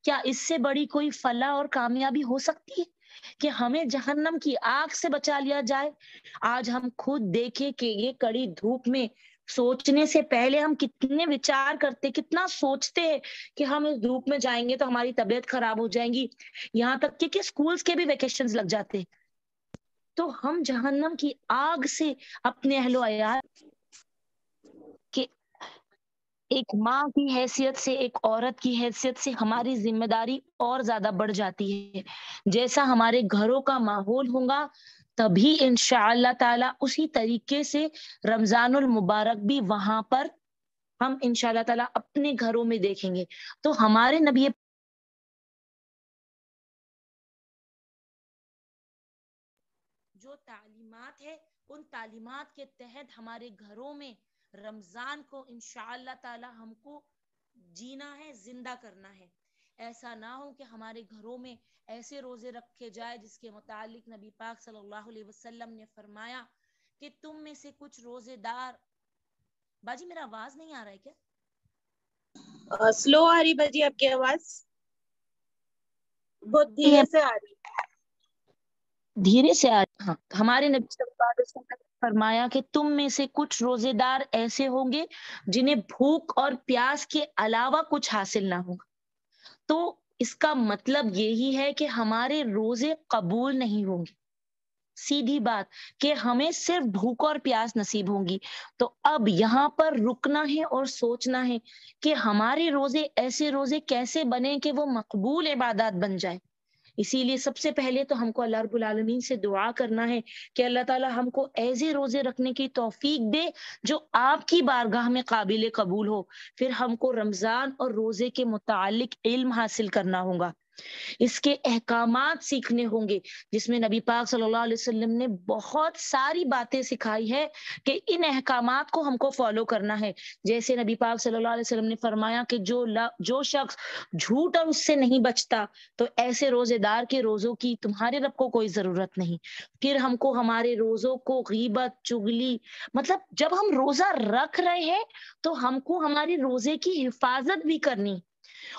کیا اس سے بڑی کوئی فلاح اور کامیابی ہو سکتی ہے کہ ہمیں جہنم کی آگ سے بچا لیا جائے؟ آج ہم خود دیکھیں کہ یہ کڑی دھوپ میں سوچنے سے پہلے ہم کتنے وچار کرتے، کتنا سوچتے ہیں کہ ہم اس دھوپ میں جائیں گے تو ہماری طبیعت خراب ہو جائیں گی، یہاں تک کہ اسکولز کے بھی ویکیشنز لگ جاتے۔ تو ہم جہنم کی آگ سے اپنے اہل و عیال کے، ایک ماں کی حیثیت سے، ایک عورت کی حیثیت سے ہماری ذمہ داری اور زیادہ بڑھ جاتی ہے۔ جیسا ہمارے گھروں کا ماحول ہوگا تبھی انشاءاللہ تعالی اسی طریقے سے رمضان المبارک بھی وہاں پر ہم انشاءاللہ تعالی اپنے گھروں میں دیکھیں گے۔ تو ہمارے نبی جو تعلیمات ہے، ان تعلیمات کے تحت ہمارے گھروں میں رمضان کو انشاءاللہ تعالی ہم کو جینا ہے، زندہ کرنا ہے۔ ایسا نہ ہو کہ ہمارے گھروں میں ایسے روزے رکھے جائے جس کے متعلق نبی پاک صلی اللہ علیہ وسلم نے فرمایا کہ تم میں سے کچھ روزے دار، باجی میرا آواز نہیں آ رہا ہے کیا؟ سلو آ رہی باجی آپ کی آواز، بہت دھیرے سے آ رہی۔ دھیرے سے ہاں، ہمارے نبی صلی اللہ علیہ وسلم نے فرمایا کہ تم میں سے کچھ روزے دار ایسے ہوں گے جنہیں بھوک اور پیاس کے علاوہ کچھ حاصل نہ ہوگا۔ تو اس کا مطلب یہی ہے کہ ہمارے روزے قبول نہیں ہوں گے، سیدھی بات، کہ ہمیں صرف بھوک اور پیاس نصیب ہوں گی۔ تو اب یہاں پر رکنا ہے اور سوچنا ہے کہ ہمارے روزے ایسے روزے کیسے بنے کہ وہ مقبول عبادات بن جائے۔ اسی لیے سب سے پہلے تو ہم کو اللہ رب العالمین سے دعا کرنا ہے کہ اللہ تعالی ہم کو ایسے روزے رکھنے کی توفیق دے جو آپ کی بارگاہ میں قابل قبول ہو۔ پھر ہم کو رمضان اور روزے کے متعلق علم حاصل کرنا ہوگا، اس کے احکامات سیکھنے ہوں گے، جس میں نبی پاک صلی اللہ علیہ وسلم نے بہت ساری باتیں سکھائی ہے کہ ان احکامات کو ہم کو فالو کرنا ہے۔ جیسے نبی پاک صلی اللہ علیہ وسلم نے فرمایا کہ جو شخص جھوٹ اور اس سے نہیں بچتا تو ایسے روزے دار کے روزوں کی تمہارے رب کو کوئی ضرورت نہیں۔ پھر ہم کو ہمارے روزوں کو غیبت، چغلی، مطلب جب ہم روزہ رکھ رہے ہیں تو ہم کو ہمارے روزے کی حفاظت بھی کرنی،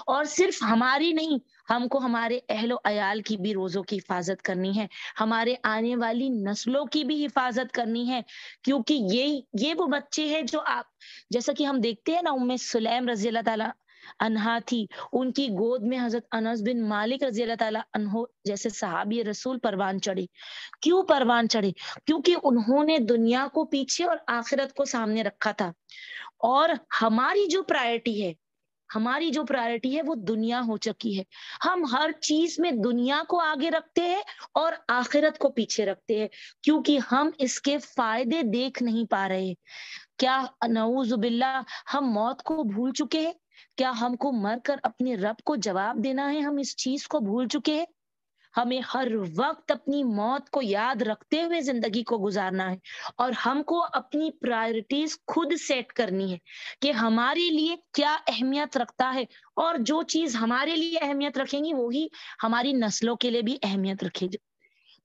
اور صرف ہماری نہیں، ہم کو ہمارے اہل و عیال کی بھی روزوں کی حفاظت کرنی ہے، ہمارے آنے والی نسلوں کی بھی حفاظت کرنی ہے، کیونکہ یہ وہ بچے ہیں جو آپ، جیسا کہ ہم دیکھتے ہیں نا، ام سلیم رضی اللہ تعالی عنہا تھی، ان کی گود میں حضرت انس بن مالک رضی اللہ تعالی عنہ جیسے صحابی رسول پروان چڑھے۔ کیوں پروان چڑھے؟ کیونکہ انہوں نے دنیا کو پیچھے اور آخرت کو سامنے رکھا تھا، اور ہماری جو پرائرٹی ہے وہ دنیا ہو چکی ہے۔ ہم ہر چیز میں دنیا کو آگے رکھتے ہیں اور آخرت کو پیچھے رکھتے ہیں، کیونکہ ہم اس کے فائدے دیکھ نہیں پا رہے۔ کیا نعوذ باللہ ہم موت کو بھول چکے ہیں؟ کیا ہم کو مر کر اپنے رب کو جواب دینا ہے؟ ہم اس چیز کو بھول چکے ہیں۔ ہمیں ہر وقت اپنی موت کو یاد رکھتے ہوئے زندگی کو گزارنا ہے، اور ہم کو اپنی پرائرٹیز خود سیٹ کرنی ہے کہ ہمارے لیے کیا اہمیت رکھتا ہے، اور جو چیز ہمارے لیے اہمیت رکھیں گی وہی ہماری نسلوں کے لیے بھی اہمیت رکھے گی۔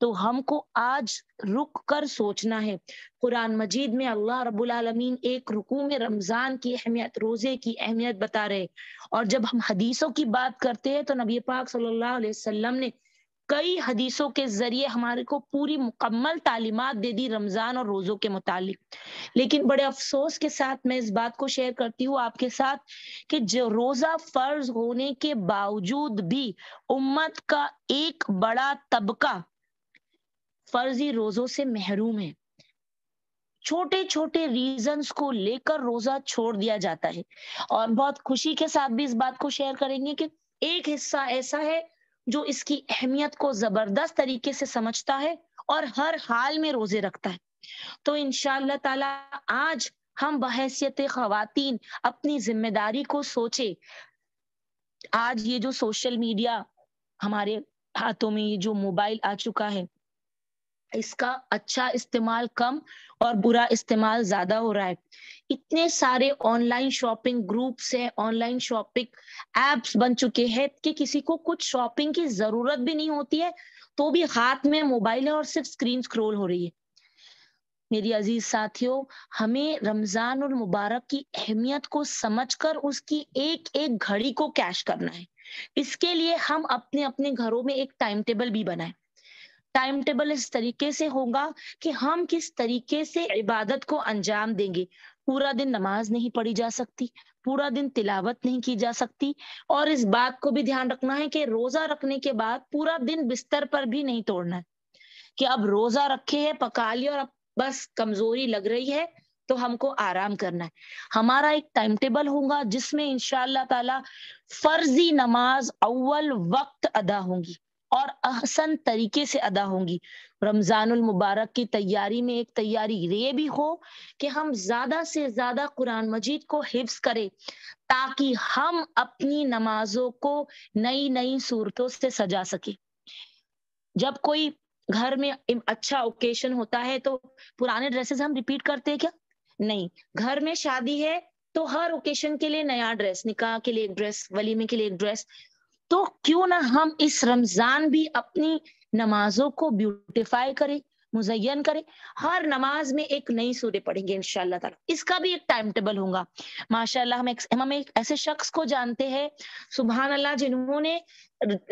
تو ہم کو آج رک کر سوچنا ہے۔ قرآن مجید میں اللہ رب العالمین ایک رکوع میں رمضان کی اہمیت، روزے کی اہمیت بتا رہے، اور جب ہم حدیثوں کی بات کرتے ہیں تو نبی پاک صلی اللہ علیہ وسلم نے کئی حدیثوں کے ذریعے ہمارے کو پوری مکمل تعلیمات دے دی رمضان اور روزوں کے متعلق۔ لیکن بڑے افسوس کے ساتھ میں اس بات کو شیئر کرتی ہوں آپ کے ساتھ کہ جو روزہ فرض ہونے کے باوجود بھی امت کا ایک بڑا طبقہ فرضی روزوں سے محروم ہے۔ چھوٹے چھوٹے ریزنز کو لے کر روزہ چھوڑ دیا جاتا ہے، اور بہت خوشی کے ساتھ بھی اس بات کو شیئر کریں گے کہ ایک حصہ ایسا ہے جو اس کی اہمیت کو زبردست طریقے سے سمجھتا ہے اور ہر حال میں روزے رکھتا ہے۔ تو انشاءاللہ تعالی آج ہم بحیثیت خواتین اپنی ذمہ داری کو سوچے۔ آج یہ جو سوشل میڈیا ہمارے ہاتھوں میں، یہ جو موبائل آ چکا ہے، اس کا اچھا استعمال کم اور برا استعمال زیادہ ہو رہا ہے۔ اتنے سارے آن لائن شاپنگ گروپس ہیں، آن لائن شاپنگ ایپس بن چکے ہیں کہ کسی کو کچھ شاپنگ کی ضرورت بھی نہیں ہوتی ہے تو بھی ہاتھ میں موبائل ہے اور صرف اسکرین سکرول ہو رہی ہے۔ میری عزیز ساتھیوں، ہمیں رمضان المبارک کی اہمیت کو سمجھ کر اس کی ایک ایک گھڑی کو کیش کرنا ہے۔ اس کے لیے ہم اپنے اپنے گھروں میں ایک ٹائم ٹیبل بھی بنائیں۔ ٹائم ٹیبل اس طریقے سے ہوگا کہ ہم کس طریقے سے عبادت کو انجام دیں گے۔ پورا دن نماز نہیں پڑھی جا سکتی، پورا دن تلاوت نہیں کی جا سکتی، اور اس بات کو بھی دھیان رکھنا ہے کہ روزہ رکھنے کے بعد پورا دن بستر پر بھی نہیں توڑنا ہے کہ اب روزہ رکھے ہے، پکا لیا اور اب بس کمزوری لگ رہی ہے تو ہم کو آرام کرنا ہے۔ ہمارا ایک ٹائم ٹیبل ہوگا جس میں انشاءاللہ تعالی فرضی نماز اول وقت ادا ہوں گی اور احسن طریقے سے ادا ہوں گی۔ رمضان المبارک کی تیاری میں ایک تیاری یہ بھی ہو کہ ہم زیادہ سے زیادہ قرآن مجید کو حفظ کریں تاکہ ہم اپنی نمازوں کو نئی نئی صورتوں سے سجا سکیں۔ جب کوئی گھر میں اچھا اوکیشن ہوتا ہے تو پرانے ڈریسز ہم ریپیٹ کرتے ہیں کیا؟ نہیں۔ گھر میں شادی ہے تو ہر اوکیشن کے لیے نیا ڈریس، نکاح کے لیے ایک ڈریس، ولیمے کے لیے ایک ڈریس، تو کیوں نہ ہم اس رمضان بھی اپنی نمازوں کو بیوٹیفائی کریں، مزین کریں۔ ہر نماز میں ایک نئی سورہ پڑھیں گے انشاءاللہ تعالی۔ اس کا بھی ایک ٹائم ٹیبل ہوگا۔ ماشاءاللہ ہم ایک ایسے شخص کو جانتے ہیں، سبحان اللہ، جنہوں نے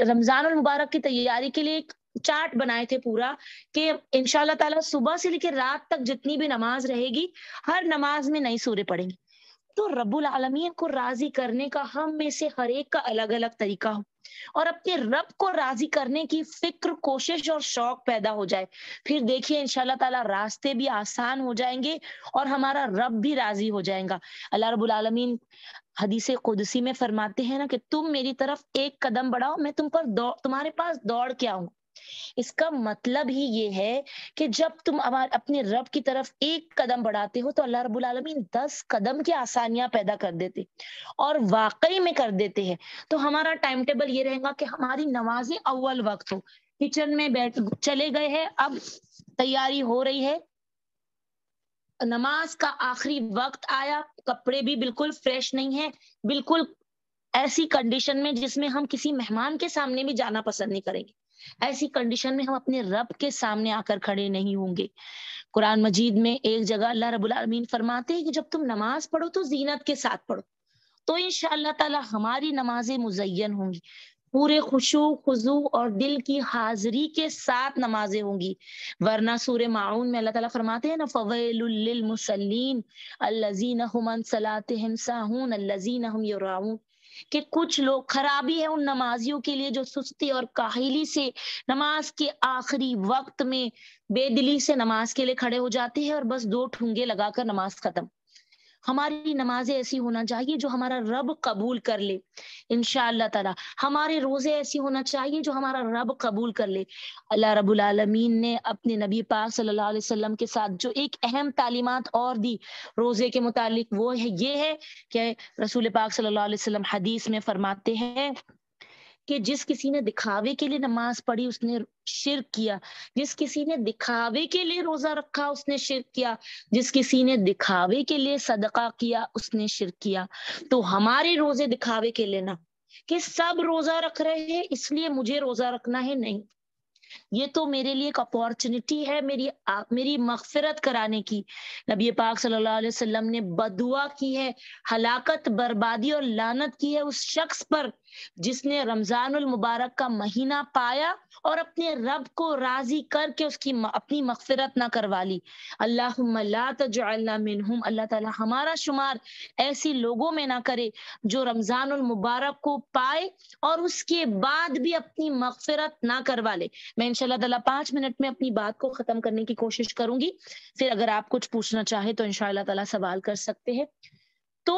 رمضان المبارک کی تیاری کے لیے ایک چارٹ بنائے تھے پورا کہ انشاءاللہ تعالی صبح سے لے کے رات تک جتنی بھی نماز رہے گی ہر نماز میں نئی سورہ پڑھیں گے۔ تو رب العالمین کو راضی کرنے کا ہم میں سے ہر ایک کا الگ الگ طریقہ ہو اور اپنے رب کو راضی کرنے کی فکر، کوشش اور شوق پیدا ہو جائے، پھر دیکھیے انشاءاللہ تعالی راستے بھی آسان ہو جائیں گے اور ہمارا رب بھی راضی ہو جائے گا۔ اللہ رب العالمین حدیث قدسی میں فرماتے ہیں نا کہ تم میری طرف ایک قدم بڑھاؤ، میں تمہارے پاس دوڑ کے آؤں۔ اس کا مطلب ہی یہ ہے کہ جب تم اپنے رب کی طرف ایک قدم بڑھاتے ہو تو اللہ رب العالمین 10 قدم کی آسانیاں پیدا کر دیتے اور واقعی میں کر دیتے ہیں۔ تو ہمارا ٹائم ٹیبل یہ رہے گا کہ ہماری نمازیں اول وقت ہو۔ کچن میں چلے گئے ہیں، اب تیاری ہو رہی ہے، نماز کا آخری وقت آیا، کپڑے بھی بالکل فریش نہیں ہیں، بالکل ایسی کنڈیشن میں جس میں ہم کسی مہمان کے سامنے بھی جانا پسند نہیں کریں گے، ایسی کنڈیشن میں ہم اپنے رب کے سامنے آ کر کھڑے نہیں ہوں گے۔ قرآن مجید میں ایک جگہ اللہ رب العالمین فرماتے ہیں کہ جب تم نماز پڑھو تو زینت کے ساتھ پڑھو، تو انشاءاللہ تعالی ہماری نمازیں مزین ہوں گی، پورے خشوع خضوع اور دل کی حاضری کے ساتھ نمازیں ہوں گی۔ ورنہ سورہ ماعون میں اللہ تعالیٰ فرماتے ہیں نا فویل للمصلین الذین هم عن صلاتهم ساہون الذین هم یراؤون، کہ کچھ لوگ، خرابی ہے ان نمازیوں کے لیے جو سستی اور کاہلی سے نماز کے آخری وقت میں بے دلی سے نماز کے لیے کھڑے ہو جاتے ہیں اور بس 2 ٹھونگے لگا کر نماز ختم۔ ہماری نمازیں ایسی ہونا چاہیے جو ہمارا رب قبول کر لے انشاءاللہ تعالی۔ ہمارے روزے ایسی ہونا چاہیے جو ہمارا رب قبول کر لے۔ اللہ رب العالمین نے اپنے نبی پاک صلی اللہ علیہ وسلم کے ساتھ جو ایک اہم تعلیمات اور دی روزے کے متعلق، وہ یہ ہے کہ رسول پاک صلی اللہ علیہ وسلم حدیث میں فرماتے ہیں کہ جس کسی نے دکھاوے کے لیے نماز پڑھی اس نے شرک کیا، جس کسی نے دکھاوے کے لیے روزہ رکھا اس نے شرک کیا، جس کسی نے دکھاوے کے لیے صدقہ کیا اس نے شرک کیا۔ تو ہمارے روزے دکھاوے کے لیے نہ کہ سب روزہ رکھ رہے ہیں اس لیے مجھے روزہ رکھنا ہے، نہیں، یہ تو میرے لیے ایک اپورچونٹی ہے میری مغفرت کرانے کی۔ نبی پاک صلی اللہ علیہ وسلم نے بدعا کی ہے، ہلاکت، بربادی اور لعنت کی ہے اس شخص پر جس نے رمضان المبارک کا مہینہ پایا اور اپنے رب کو راضی کر کے اس کی اپنی مغفرت نہ کروا لی۔ اللہم لا تجعلنا منہم، اللہ تعالی ہمارا شمار ایسی لوگوں میں نہ کرے جو رمضان المبارک کو پائے اور اس کے بعد بھی اپنی مغفرت نہ کروا لے۔ میں انشاءاللہ تعالی 5 منٹ میں اپنی بات کو ختم کرنے کی کوشش کروں گی، پھر اگر آپ کچھ پوچھنا چاہے تو انشاءاللہ تعالی سوال کر سکتے ہیں۔ تو